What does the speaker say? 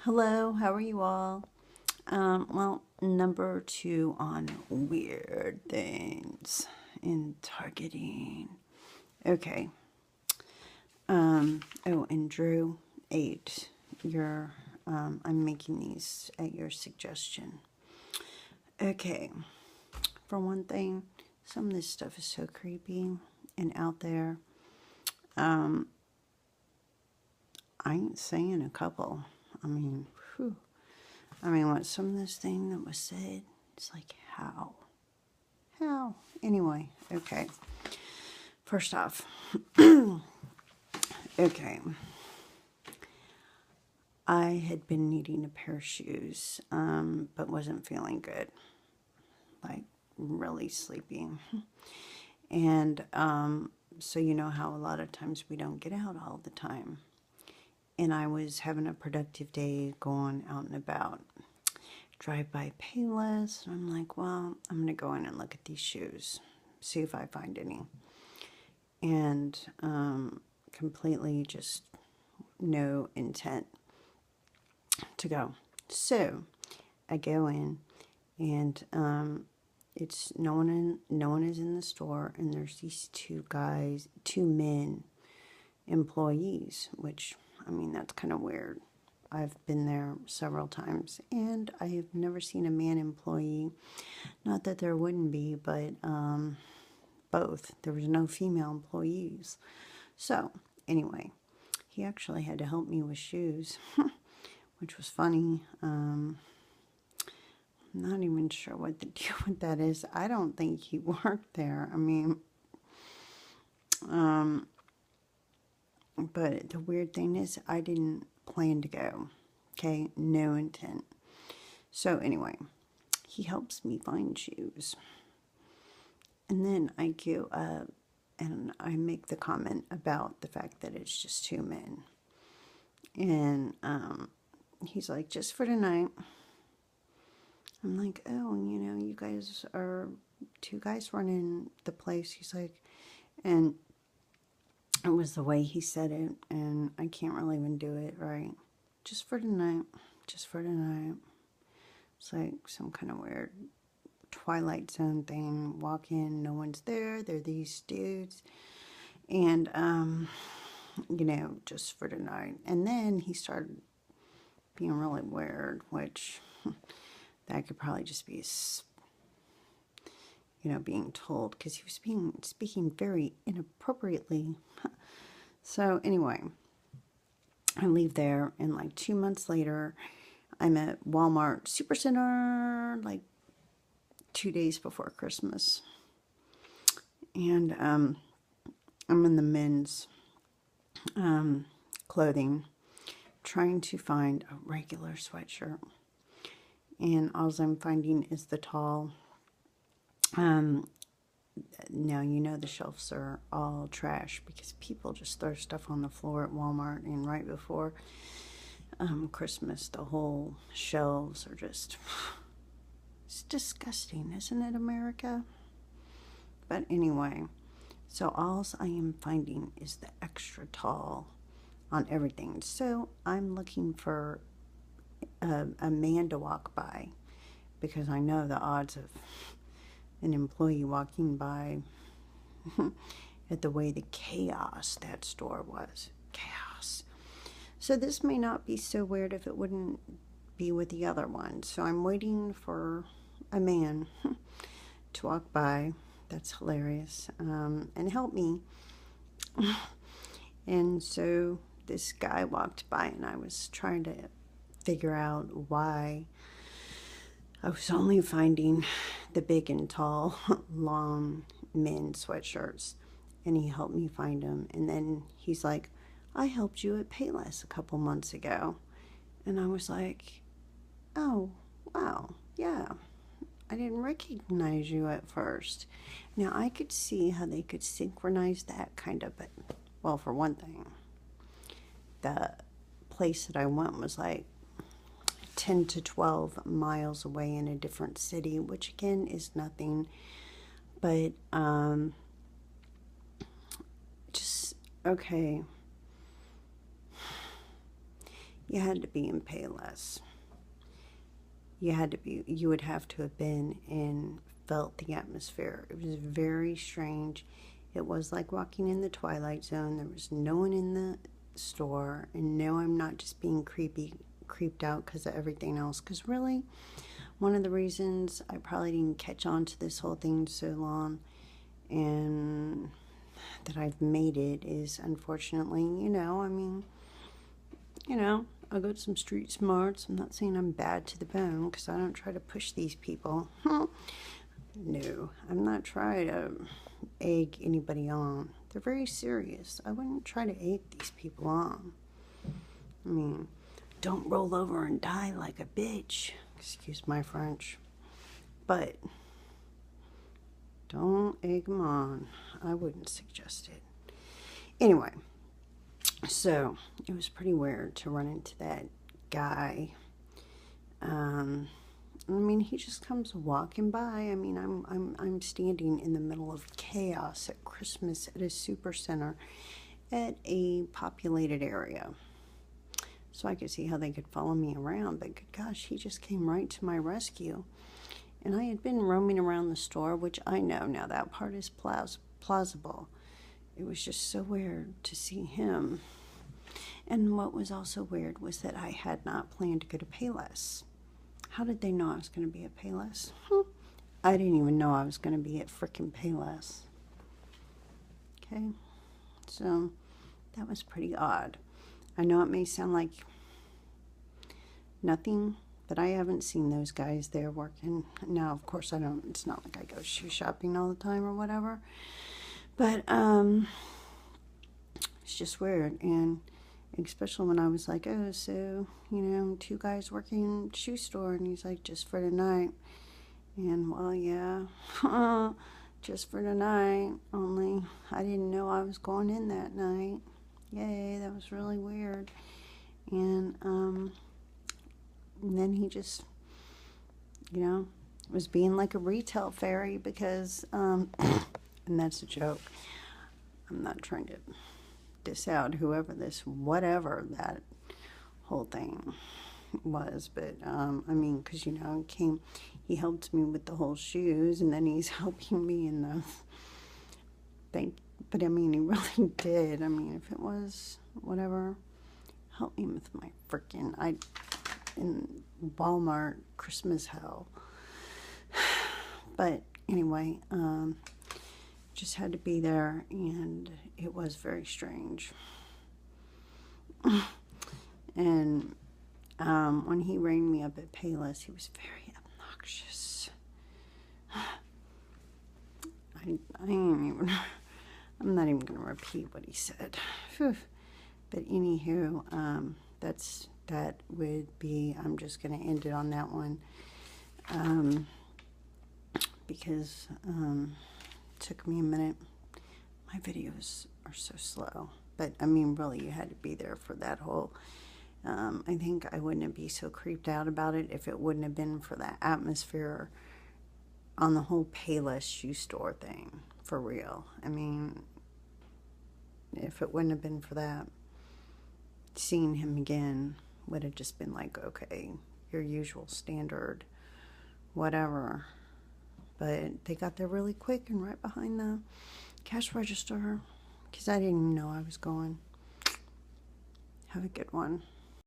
Hello, how are you all? Well, number 2 on weird things in targeting. Okay. Oh, and Drew 8, I'm making these at your suggestion. Okay. For one thing, some of this stuff is so creepy and out there. I ain't saying a couple. I mean, whew. What some of this thing that was said, it's like, how? How? Anyway, okay. First off, okay. I had been needing a pair of shoes, but wasn't feeling good. Like, really sleepy. And, so you know how a lot of times we don't get out all the time. And I was having a productive day going out and about. Drive by Payless. And I'm like, well, I'm going to go in and look at these shoes. See if I find any. And completely just no intent to go. So I go in and it's no one is in the store, and there's these two men employees, which that's kind of weird. I've been there several times, and I have never seen a man employee. Not that there wouldn't be, but both. There was no female employees. So, anyway, he actually had to help me with shoes, which was funny. I'm not even sure what the deal with that is. I don't think he worked there. But the weird thing is, I didn't plan to go. Okay, no intent. So anyway, he helps me find shoes. And then I go up and I make the comment about the fact that it's just two men. And he's like, just for tonight. I'm like, oh, you guys are two guys running the place. He's like, and it was the way he said it, and I can't really even do it right. Just for tonight. Just for tonight. It's like some kind of weird Twilight Zone thing. Walk in, no one's there. They're these dudes. And, just for tonight. And then he started being really weird, which that could probably just be, being told, because he was speaking very inappropriately. So anyway, I leave there, and like 2 months later, I'm at Walmart Supercenter, like 2 days before Christmas. And I'm in the men's clothing, trying to find a regular sweatshirt. And all I'm finding is the tall. Now, the shelves are all trash because people just throw stuff on the floor at Walmart, and right before Christmas, the whole shelves are just, it's disgusting, isn't it, America? But anyway, so all I am finding is the extra tall on everything. So I'm looking for a man to walk by, because I know the odds of an employee walking by at the way the chaos that store was. Chaos. So this may not be so weird if it wouldn't be with the other one. So I'm waiting for a man to walk by. That's hilarious. And help me. And so this guy walked by, and I was trying to figure out why I was only finding the big and tall, long men sweatshirts. And he helped me find them. And then he's like, I helped you at Payless a couple months ago. And I was like, oh, wow, yeah. I didn't recognize you at first. Now, I could see how they could synchronize that kind of, but, well, for one thing, the place that I went was like 10 to 12 miles away in a different city, which again is nothing, but just okay. You had to be in Payless. You would have to have been and felt the atmosphere. It was very strange. It was like walking in the Twilight Zone. There was no one in the store. And no, I'm not just being creeped out because of everything else. Because really, one of the reasons I probably didn't catch on to this whole thing so long and that I've made it is, unfortunately, I got some street smarts. I'm not saying I'm bad to the bone because I don't try to push these people. No, I'm not trying to egg anybody on. They're very serious. I wouldn't try to egg these people on. I mean, don't roll over and die like a bitch. Excuse my French. But don't egg them on. I wouldn't suggest it. Anyway, so it was pretty weird to run into that guy. I mean, he just comes walking by. I mean, I'm standing in the middle of chaos at Christmas at a super center at a populated area. So I could see how they could follow me around, but good gosh, he just came right to my rescue. And I had been roaming around the store, which I know now that part is plausible. It was just so weird to see him. And what was also weird was that I had not planned to go to Payless. How did they know I was going to be at Payless? I didn't even know I was going to be at frickin' Payless. Okay, so that was pretty odd. I know it may sound like nothing, but I haven't seen those guys there working. Now, of course, I don't. It's not like I go shoe shopping all the time or whatever. But it's just weird, and especially when I was like, oh, so, two guys working at a shoe store, and he's like, just for tonight. And, well, yeah, just for tonight, only I didn't know I was going in that night. Yay, that was really weird. And then he just, was being like a retail fairy because, and that's a joke. I'm not trying to diss out whatever that whole thing was, but I mean, because he helped me with the whole shoes, and then he's helping me in the thing. But I mean, he really did. I mean, if it was whatever, help me with my freaking in Walmart Christmas hell. But anyway, just had to be there, and it was very strange. And when he rang me up at Payless, he was very obnoxious. I'm not even going to repeat what he said. But anywho, that would be, I'm just going to end it on that one. Because it took me a minute. My videos are so slow. But, I mean, really, you had to be there for that whole... I think I wouldn't be so creeped out about it if it wouldn't have been for that atmosphere on the whole Payless shoe store thing. For real. I mean, if it wouldn't have been for that, seeing him again would have just been like, okay, your usual standard, whatever. But they got there really quick and right behind the cash register because I didn't even know I was going. Have a good one.